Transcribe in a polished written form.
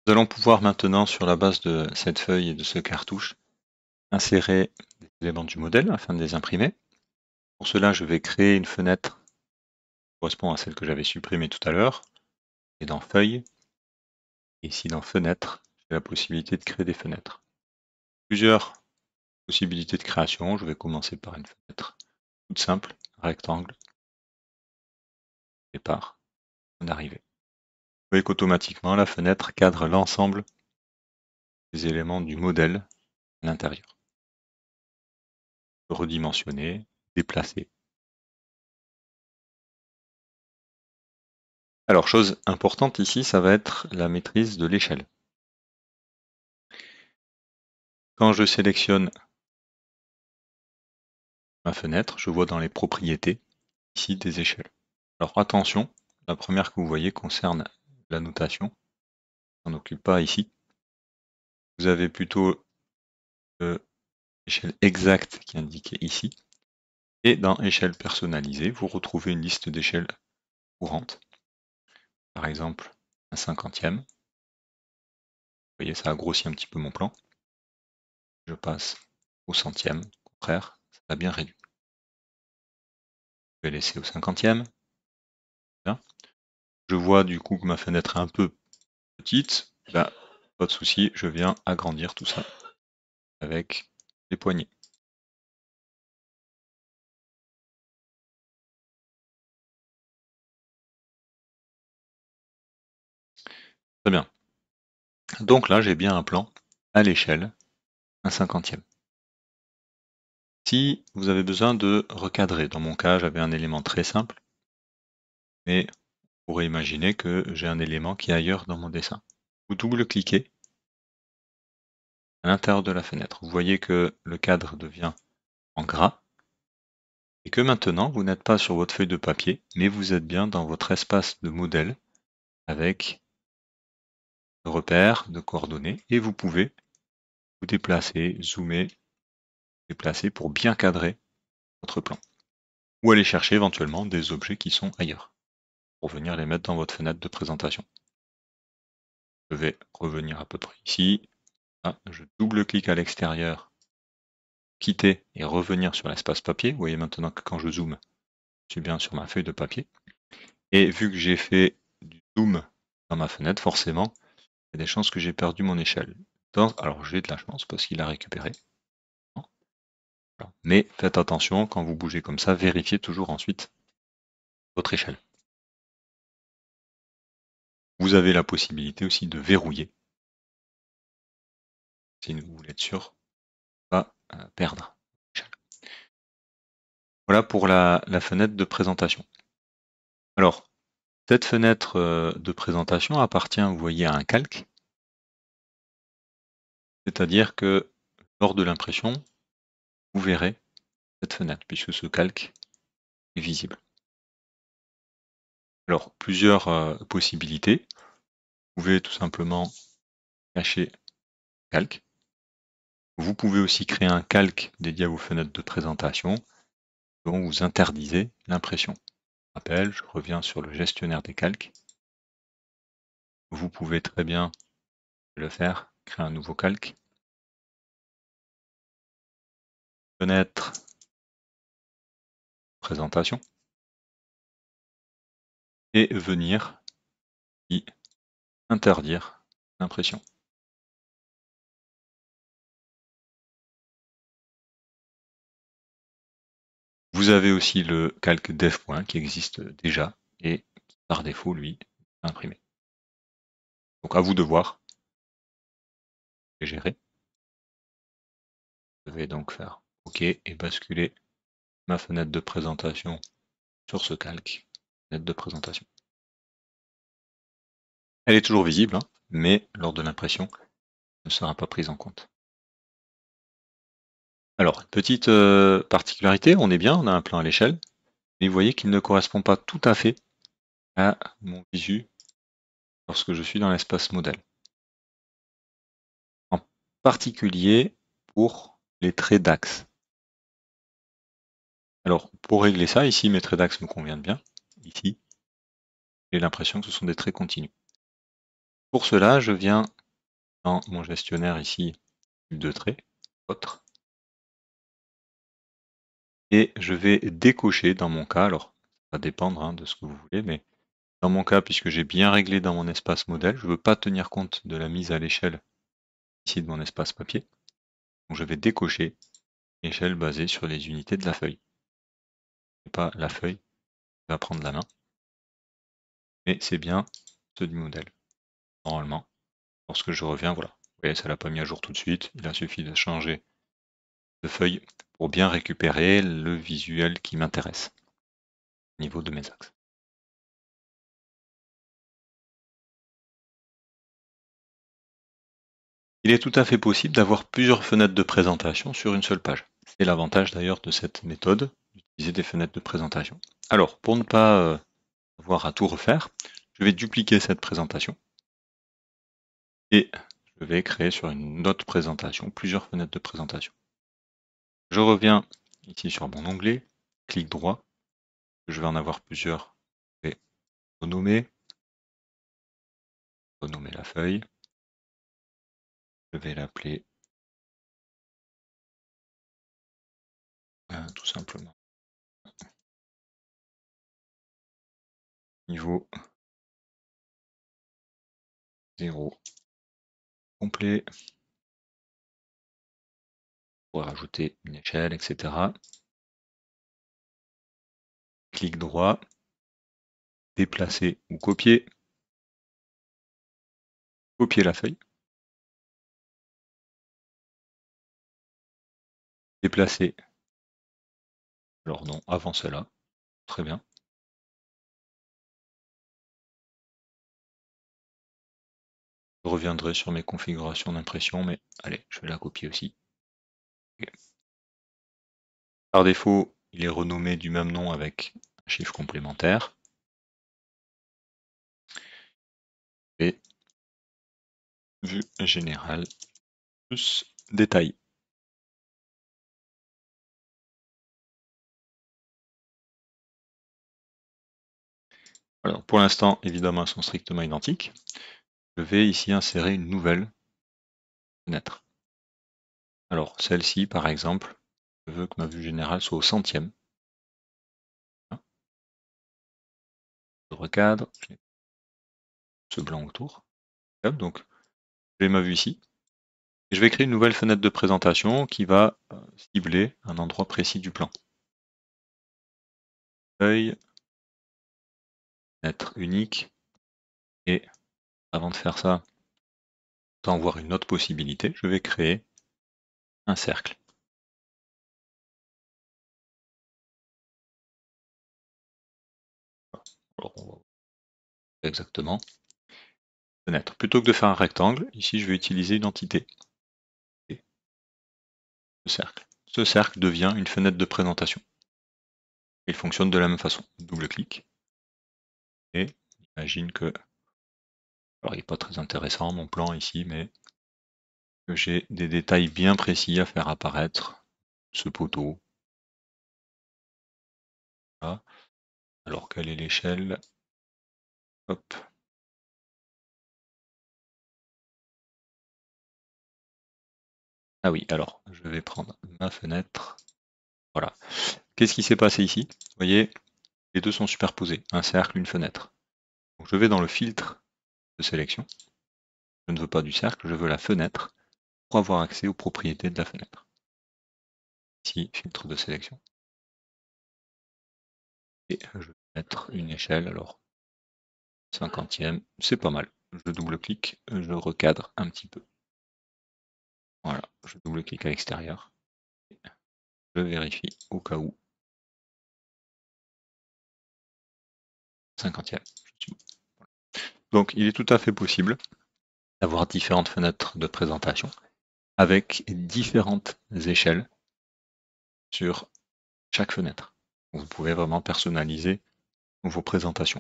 Nous allons pouvoir maintenant, sur la base de cette feuille et de ce cartouche, insérer des éléments du modèle afin de les imprimer. Pour cela, je vais créer une fenêtre qui correspond à celle que j'avais supprimée tout à l'heure. Et dans Feuille, et ici dans Fenêtre, j'ai la possibilité de créer des fenêtres. Plusieurs possibilités de création. Je vais commencer par une fenêtre toute simple, rectangle, départ, point d'arrivée. Vous voyez qu'automatiquement, la fenêtre cadre l'ensemble des éléments du modèle à l'intérieur. Redimensionner, déplacer. Alors, chose importante ici, ça va être la maîtrise de l'échelle. Quand je sélectionne ma fenêtre, je vois dans les propriétés, ici, des échelles. Alors attention, la première que vous voyez concerne la notation. On n'occupe pas ici. Vous avez plutôt l'échelle exacte qui est indiquée ici. Et dans échelle personnalisée, vous retrouvez une liste d'échelles courantes. Par exemple, un 50e. Vous voyez, ça a grossi un petit peu mon plan. Je passe au centième. Au contraire, ça a bien réduit. Je vais laisser au 50e. Bien. Je vois du coup que ma fenêtre est un peu petite. Ben, pas de souci, je viens agrandir tout ça avec les poignées. Très bien. Donc là, j'ai bien un plan à l'échelle, un 50e. Si vous avez besoin de recadrer, dans mon cas, j'avais un élément très simple, mais on pourrait imaginer que j'ai un élément qui est ailleurs dans mon dessin. Vous double-cliquez à l'intérieur de la fenêtre. Vous voyez que le cadre devient en gras et que maintenant, vous n'êtes pas sur votre feuille de papier, mais vous êtes bien dans votre espace de modèle avec de repères, de coordonnées, et vous pouvez vous déplacer, zoomer, déplacer pour bien cadrer votre plan. Ou aller chercher éventuellement des objets qui sont ailleurs, pour venir les mettre dans votre fenêtre de présentation. Je vais revenir à peu près ici. Ah, je double-clique à l'extérieur, quitter et revenir sur l'espace papier. Vous voyez maintenant que quand je zoome, je suis bien sur ma feuille de papier. Et vu que j'ai fait du zoom dans ma fenêtre, forcément, il y a des chances que j'ai perdu mon échelle. Alors j'ai de la chance parce qu'il a récupéré. Mais faites attention, quand vous bougez comme ça, vérifiez toujours ensuite votre échelle. Vous avez la possibilité aussi de verrouiller, si vous voulez être sûr de ne pas perdre. Voilà pour la fenêtre de présentation. Alors, cette fenêtre de présentation appartient, vous voyez, à un calque. C'est-à-dire que lors de l'impression, vous verrez cette fenêtre, puisque ce calque est visible. Alors, plusieurs possibilités. Vous pouvez tout simplement cacher le calque. Vous pouvez aussi créer un calque dédié à vos fenêtres de présentation dont vous interdisez l'impression. Je rappelle, je reviens sur le gestionnaire des calques. Vous pouvez très bien le faire, créer un nouveau calque. Fenêtre, présentation. Et venir y interdire l'impression. Vous avez aussi le calque dev.point qui existe déjà et qui par défaut, lui, est imprimé. Donc à vous de voir et gérer. Je vais donc faire OK et basculer ma fenêtre de présentation sur ce calque, fenêtre de présentation. Elle est toujours visible, hein, mais lors de l'impression, elle ne sera pas prise en compte. Alors, petite particularité, on est bien, on a un plan à l'échelle, mais vous voyez qu'il ne correspond pas tout à fait à mon visu lorsque je suis dans l'espace modèle. En particulier pour les traits d'axe. Alors, pour régler ça, ici, mes traits d'axe me conviennent bien. Ici, j'ai l'impression que ce sont des traits continus. Pour cela, je viens dans mon gestionnaire ici, type de trait, autre, et je vais décocher dans mon cas, alors ça va dépendre de ce que vous voulez, mais dans mon cas, puisque j'ai bien réglé dans mon espace modèle, je ne veux pas tenir compte de la mise à l'échelle ici de mon espace papier. Donc je vais décocher échelle basée sur les unités de la feuille. Et pas la feuille qui va prendre la main, mais c'est bien ceux du modèle. Normalement, lorsque je reviens, voilà. Vous voyez, ça l'a pas mis à jour tout de suite. Il a suffi de changer de feuille pour bien récupérer le visuel qui m'intéresse au niveau de mes axes. Il est tout à fait possible d'avoir plusieurs fenêtres de présentation sur une seule page. C'est l'avantage d'ailleurs de cette méthode, d'utiliser des fenêtres de présentation. Alors, pour ne pas avoir à tout refaire, je vais dupliquer cette présentation et je vais créer sur une autre présentation plusieurs fenêtres de présentation. Je reviens ici sur mon onglet, clic droit, je vais en avoir plusieurs, je vais renommer la feuille, je vais l'appeler tout simplement niveau 0 complet, pour rajouter une échelle, etc. Clic droit, déplacer ou copier, copier la feuille, déplacer, alors non, avant cela, très bien. Je reviendrai sur mes configurations d'impression, mais allez, je vais la copier aussi. Okay. Par défaut, il est renommé du même nom avec un chiffre complémentaire. Et vue générale plus détail. Alors pour l'instant, évidemment, elles sont strictement identiques. Je vais ici insérer une nouvelle fenêtre. Alors celle-ci, par exemple, je veux que ma vue générale soit au centième. Je recadre, j'ai ce blanc autour. Donc j'ai ma vue ici. Et je vais créer une nouvelle fenêtre de présentation qui va cibler un endroit précis du plan. Feuille, fenêtre unique. Et avant de faire ça, autant voir une autre possibilité, je vais créer un cercle. Alors, on va voir exactement. Fenêtre. Plutôt que de faire un rectangle, ici je vais utiliser une entité. Ce cercle. Ce cercle devient une fenêtre de présentation. Il fonctionne de la même façon. Double-clic. Et imagine que, alors il n'est pas très intéressant mon plan ici, mais que j'ai des détails bien précis à faire apparaître. Ce poteau. Voilà. Alors quelle est l'échelle? Hop. Ah oui, alors je vais prendre ma fenêtre. Voilà. Qu'est-ce qui s'est passé ici? Vous voyez, les deux sont superposés. Un cercle, une fenêtre. Donc je vais dans le filtre de sélection. Je ne veux pas du cercle, je veux la fenêtre pour avoir accès aux propriétés de la fenêtre. Ici, filtre de sélection. Et je vais mettre une échelle, alors 50e, c'est pas mal. Je double-clique, je recadre un petit peu. Voilà, je double-clique à l'extérieur. Je vérifie au cas où. 50e. Donc il est tout à fait possible d'avoir différentes fenêtres de présentation avec différentes échelles sur chaque fenêtre. Vous pouvez vraiment personnaliser vos présentations.